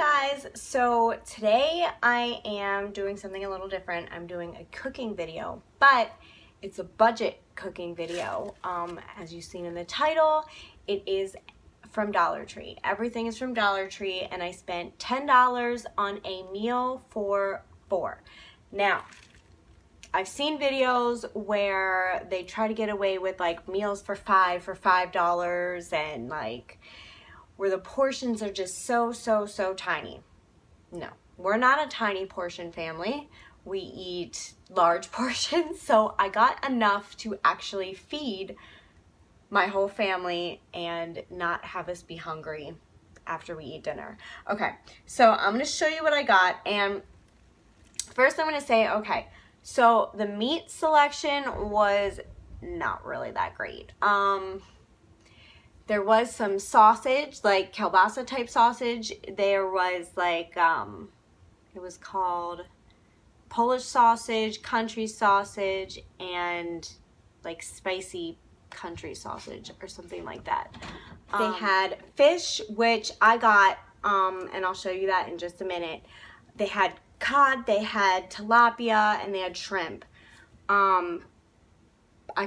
guys, so today I am doing something a little different. I'm doing a cooking video, but it's a budget cooking video. As you've seen in the title, it is from Dollar Tree. Everything is from Dollar Tree, and I spent $10 on a meal for 4. Now, I've seen videos where they try to get away with like meals for $5 and like where the portions are just so tiny. No, we're not a tiny portion family. We eat large portions, so I got enough to actually feed my whole family and not have us be hungry after we eat dinner. Okay, so I'm gonna show you what I got, and first I'm gonna say, okay, so the meat selection was not really that great. There was some sausage, like kielbasa type sausage. There was like, it was called Polish sausage, country sausage, and like spicy country sausage or something like that. They had fish, which I got, and I'll show you that in just a minute. They had cod, they had tilapia, and they had shrimp. I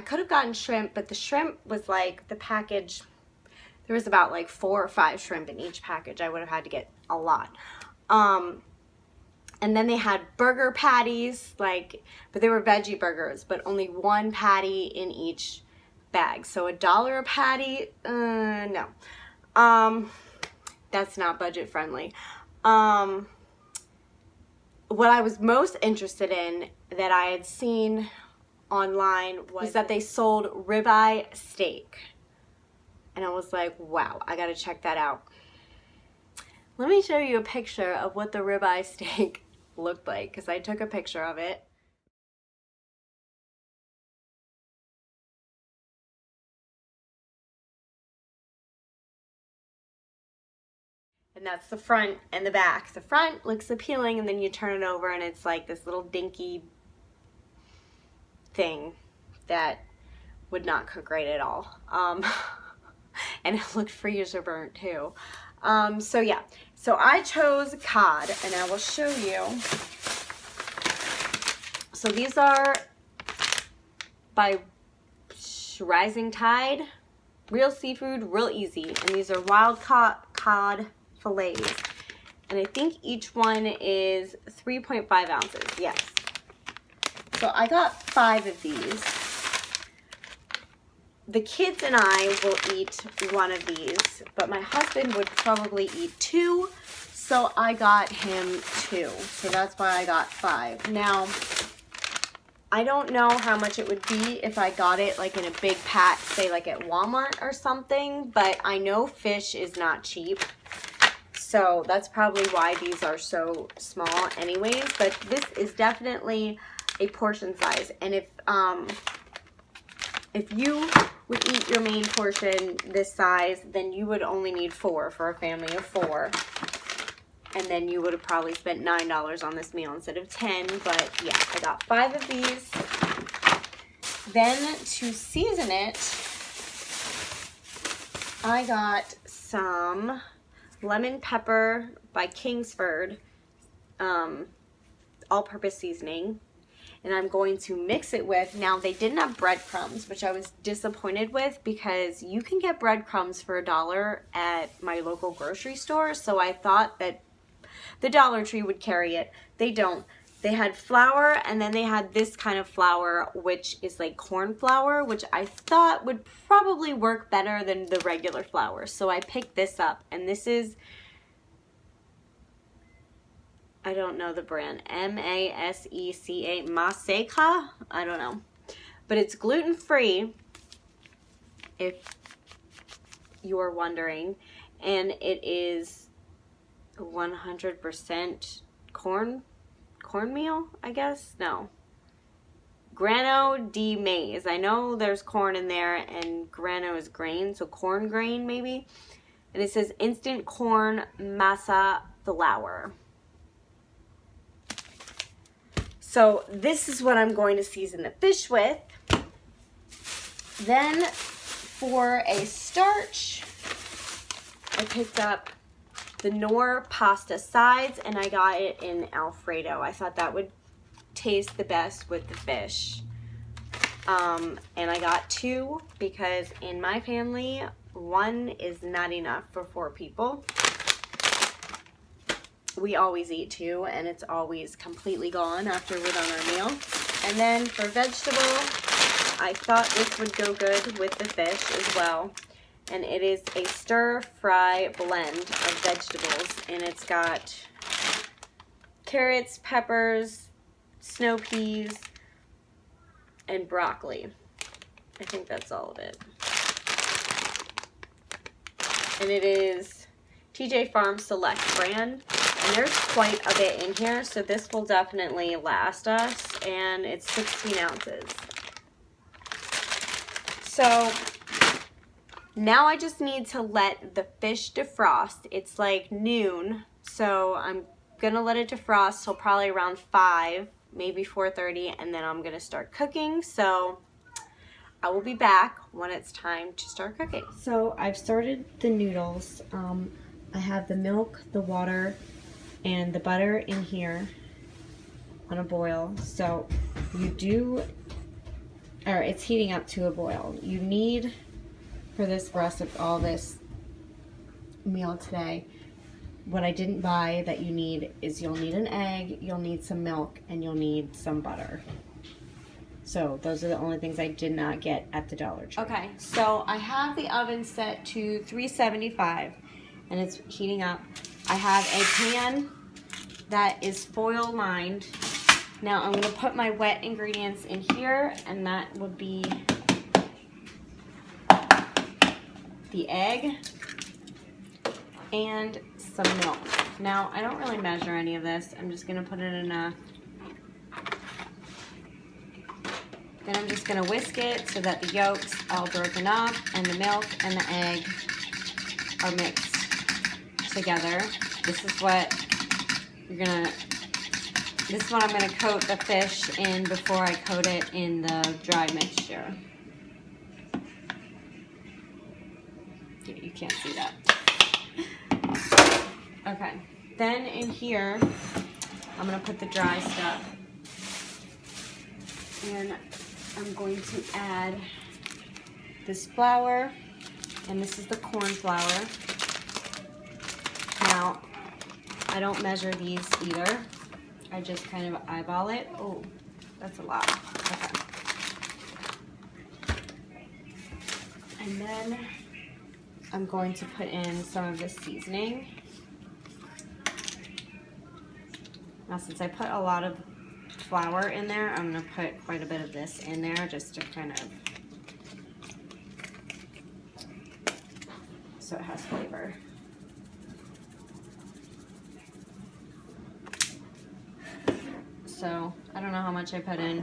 could have gotten shrimp, but the shrimp was like the package. There was about like 4 or 5 shrimp in each package. I would have had to get a lot. And then they had burger patties, like, but they were veggie burgers, but only 1 patty in each bag. So $1 a patty, no. That's not budget friendly. What I was most interested in that I had seen online was that they sold ribeye steak. And I was like, wow, I gotta check that out. Let me show you a picture of what the ribeye steak looked like, because I took a picture of it. And that's the front and the back. The front looks appealing, and then you turn it over and it's like this little dinky thing that would not cook right at all. And it looked freezer burnt too. So yeah, so I chose cod, and I will show you. So these are by Rising Tide, real seafood, real easy. And these are wild cod fillets. And I think each one is 3.5 ounces, yes. So I got 5 of these. The kids and I will eat 1 of these, but my husband would probably eat 2, so I got him 2. So that's why I got 5. Now, I don't know how much it would be if I got it like in a big pack, say like at Walmart or something, but I know fish is not cheap. So that's probably why these are so small anyways, but this is definitely a portion size. And if you would eat your main portion this size, then you would only need 4 for a family of 4. And then you would have probably spent $9 on this meal instead of 10. But yeah, I got 5 of these. Then to season it, I got some lemon pepper by Kingsford, all-purpose seasoning. And I'm going to mix it with, now they didn't have breadcrumbs, which I was disappointed with because you can get breadcrumbs for $1 at my local grocery store. So I thought that the Dollar Tree would carry it. They don't. They had flour, and then they had this kind of flour, which is like corn flour, which I thought would probably work better than the regular flour. So I picked this up, and this is, I don't know the brand, M-A-S-E-C-A, Maseca, I don't know, but it's gluten-free, if you are wondering, and it is 100% cornmeal, I guess, no, grano de maize. I know there's corn in there, and grano is grain, so corn grain maybe, and it says instant corn masa flour. So this is what I'm going to season the fish with. Then for a starch, I picked up the Knorr pasta sides, and I got it in Alfredo. I thought that would taste the best with the fish. And I got 2 because in my family, 1 is not enough for 4 people. We always eat 2, and it's always completely gone after we're done our meal. And then for vegetable, I thought this would go good with the fish as well. And it is a stir-fry blend of vegetables, and it's got carrots, peppers, snow peas, and broccoli. I think that's all of it. And it is TJ Farm Select brand. And there's quite a bit in here, so this will definitely last us. And it's 16 ounces. So now I just need to let the fish defrost. It's like noon, so I'm gonna let it defrost till probably around 5, maybe 4:30, and then I'm gonna start cooking. So I will be back when it's time to start cooking. So I've started the noodles. I have the milk, the water, and the butter in here on a boil. So it's heating up to a boil. You need, for this rest of all this meal today, what I didn't buy that you need is you'll need an egg, you'll need some milk, and you'll need some butter. So those are the only things I did not get at the Dollar Tree. Okay, so I have the oven set to 375 and it's heating up. I have a pan that is foil lined. Now I'm gonna put my wet ingredients in here, and that would be the egg and some milk. Now I don't really measure any of this. I'm just gonna put it in a, then I'm just gonna whisk it so that the yolks all broken up and the milk and the egg are mixed together. This is what I'm gonna coat the fish in before I coat it in the dry mixture. You can't see that. Okay, then in here, I'm gonna put the dry stuff. And I'm going to add this flour, and this is the corn flour. Now, I don't measure these either. I just kind of eyeball it. Oh, that's a lot. Okay. And then I'm going to put in some of this seasoning. Now, since I put a lot of flour in there, I'm going to put quite a bit of this in there just to kind of, so it has flavor. So I don't know how much I put in,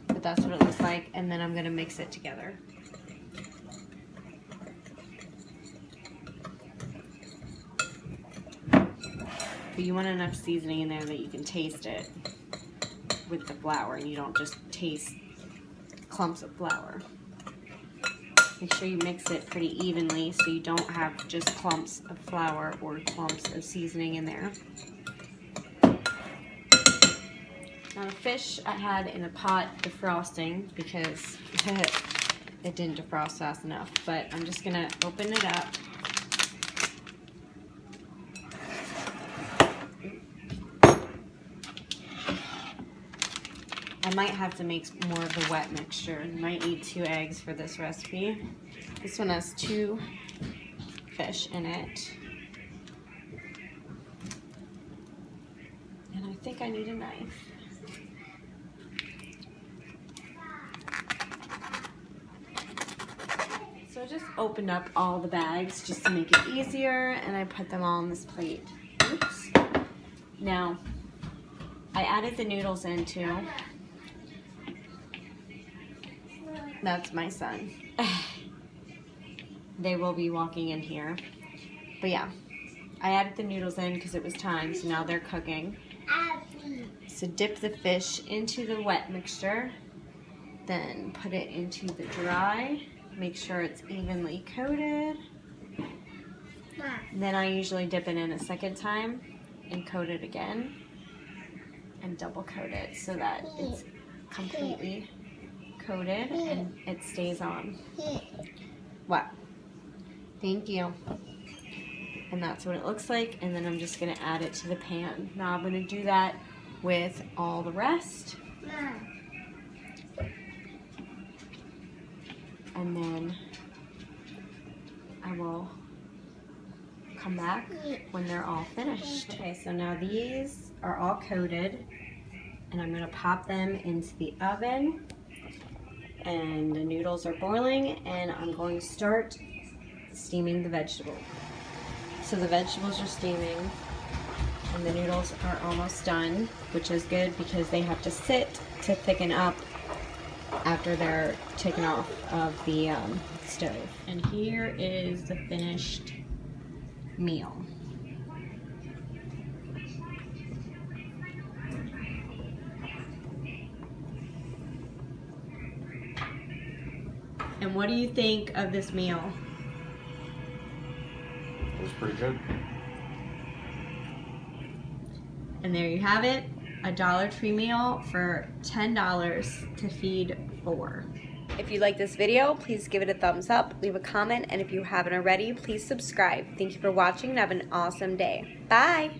but that's what it looks like. And then I'm going to mix it together. But you want enough seasoning in there that you can taste it with the flour, and you don't just taste clumps of flour. Make sure you mix it pretty evenly so you don't have just clumps of flour or clumps of seasoning in there. Now the fish I had in a pot defrosting because it didn't defrost fast enough, but I'm just gonna open it up. I might have to make more of the wet mixture. You might need 2 eggs for this recipe. This one has 2 fish in it. And I think I need a knife. So I just opened up all the bags just to make it easier, and I put them all on this plate. Oops. Now, I added the noodles in too. That's my son. They will be walking in here. But yeah, I added the noodles in because it was time, so now they're cooking. So dip the fish into the wet mixture, then put it into the dry. Make sure it's evenly coated. And then I usually dip it in a second time and coat it again and double coat it so that it's completely coated and it stays on. What? Thank you. And that's what it looks like, and then I'm just gonna add it to the pan. Now I'm gonna do that with all the rest. And then I will come back when they're all finished. Okay, so now these are all coated, and I'm gonna pop them into the oven, and the noodles are boiling, and I'm going to start steaming the vegetable. So the vegetables are steaming, and the noodles are almost done, which is good because they have to sit to thicken up after they're taken off of the stove. And here is the finished meal. And what do you think of this meal? It was pretty good. And there you have it, a Dollar Tree meal for $10 to feed 4. If you like this video, please give it a thumbs up, leave a comment, and if you haven't already, please subscribe. Thank you for watching and have an awesome day. Bye!